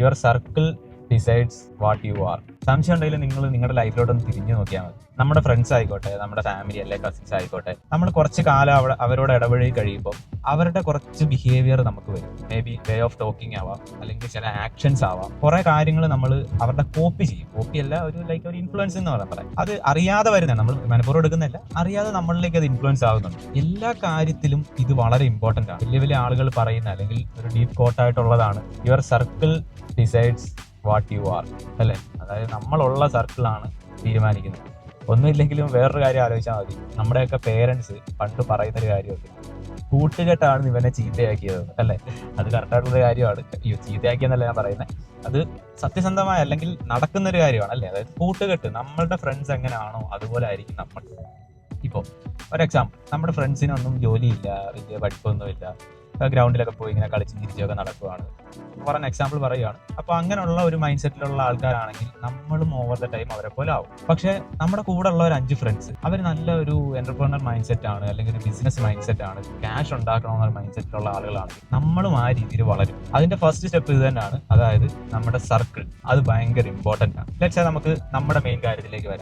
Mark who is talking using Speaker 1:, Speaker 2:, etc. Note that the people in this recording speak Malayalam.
Speaker 1: Your circle decides what you R. സംശയം ഉണ്ടെങ്കിൽ നിങ്ങൾ നിങ്ങളുടെ ലൈഫിലോട്ടൊന്ന് തിരിഞ്ഞു നോക്കിയാൽ മതി. നമ്മുടെ ഫ്രണ്ട്സ് ആയിക്കോട്ടെ, നമ്മുടെ ഫാമിലി അല്ലെ കസിൻസ് ആയിക്കോട്ടെ, നമ്മൾ കുറച്ച് കാലം അവരോട് ഇടപഴകി കഴിയുമ്പോൾ അവരുടെ കുറച്ച് ബിഹേവിയർ നമുക്ക് വരും. May be way of talking ആവാം, അല്ലെങ്കിൽ ചില ആക്ഷൻസ് ആവാം. കുറെ കാര്യങ്ങൾ നമ്മൾ അവരുടെ കോപ്പി ചെയ്യും. കോപ്പി അല്ല, ഒരു ഇൻഫ്ലുവൻസ് എന്ന് പറയാം. അത് അറിയാതെ വരുന്നത്, നമ്മൾ മനഃപൂർവ്വം എടുക്കുന്നില്ല, അറിയാതെ നമ്മളിലേക്ക് അത് ഇൻഫ്ലുവൻസ് ആകുന്നുണ്ട്. എല്ലാ കാര്യത്തിലും ഇത് വളരെ ഇമ്പോർട്ടന്റ് ആണ്. വലിയ വലിയ ആളുകൾ പറയുന്ന അല്ലെങ്കിൽ ഒരു ഡീപ്പ് കോട്ടായിട്ടുള്ളതാണ്, your circle decides what you are, അല്ലെ? അതായത് നമ്മളുള്ള സർക്കിളാണ് തീരുമാനിക്കുന്നത്. ഒന്നുമില്ലെങ്കിലും വേറൊരു കാര്യം ആലോചിച്ചാൽ മതി. നമ്മുടെയൊക്കെ പേരൻസ് പണ്ട് പറയുന്നൊരു കാര്യമുണ്ട്, കൂട്ടുകെട്ടാണ് ഇവനെ ചീത്തയാക്കിയത്, അല്ലെ? അത് കറക്റ്റായിട്ടുള്ള കാര്യമാണ്. ചീത്തയാക്കിയെന്നല്ല ഞാൻ പറയുന്നത്, അത് സത്യസന്ധമായ അല്ലെങ്കിൽ നടക്കുന്നൊരു കാര്യമാണ്, അല്ലെ? അതായത് കൂട്ടുകെട്ട്, നമ്മളുടെ ഫ്രണ്ട്സ് എങ്ങനെയാണോ അതുപോലെ ആയിരിക്കും നമ്മൾ. ഇപ്പോൾ ഒരു എക്സാമ്പിൾ, നമ്മുടെ ഫ്രണ്ട്സിനൊന്നും ജോലിയില്ല, വലിയ പഠിപ്പൊന്നുമില്ല, ഗ്രൗണ്ടിലൊക്കെ പോയി ഇങ്ങനെ കളിച്ച് ചിരിച്ചൊക്കെ നടക്കുവാണ്, പറഞ്ഞ എക്സാമ്പിൾ പറയുകയാണ്. അപ്പോൾ അങ്ങനെയുള്ള ഒരു മൈൻഡ് സെറ്റിലുള്ള ആൾക്കാരാണെങ്കിൽ നമ്മളും ഓവർ ദ ടൈം അവരെ പോലെ ആവും. പക്ഷെ നമ്മുടെ കൂടെ ഉള്ള ഒരു 5 ഫ്രണ്ട്സ്, അവർ നല്ല ഒരു എന്റർപ്രണർ മൈൻഡ് സെറ്റ് ആണ്, അല്ലെങ്കിൽ ഒരു ബിസിനസ് മൈൻഡ് സെറ്റ് ആണ്, ക്യാഷ് ഉണ്ടാക്കണമെന്ന മൈൻഡ് സെറ്റിലുള്ള ആളുകളാണെങ്കിൽ നമ്മളും ആ രീതിയിൽ വളരും. അതിന്റെ ഫസ്റ്റ് സ്റ്റെപ്പ് ഇത് തന്നെയാണ്, അതായത് നമ്മുടെ സർക്കിൾ. അത് ഭയങ്കര ഇമ്പോർട്ടന്റ് ആണ്. ലെറ്റ്സ് സേ നമുക്ക് നമ്മുടെ മെയിൻ കാര്യത്തിലേക്ക് വരാം.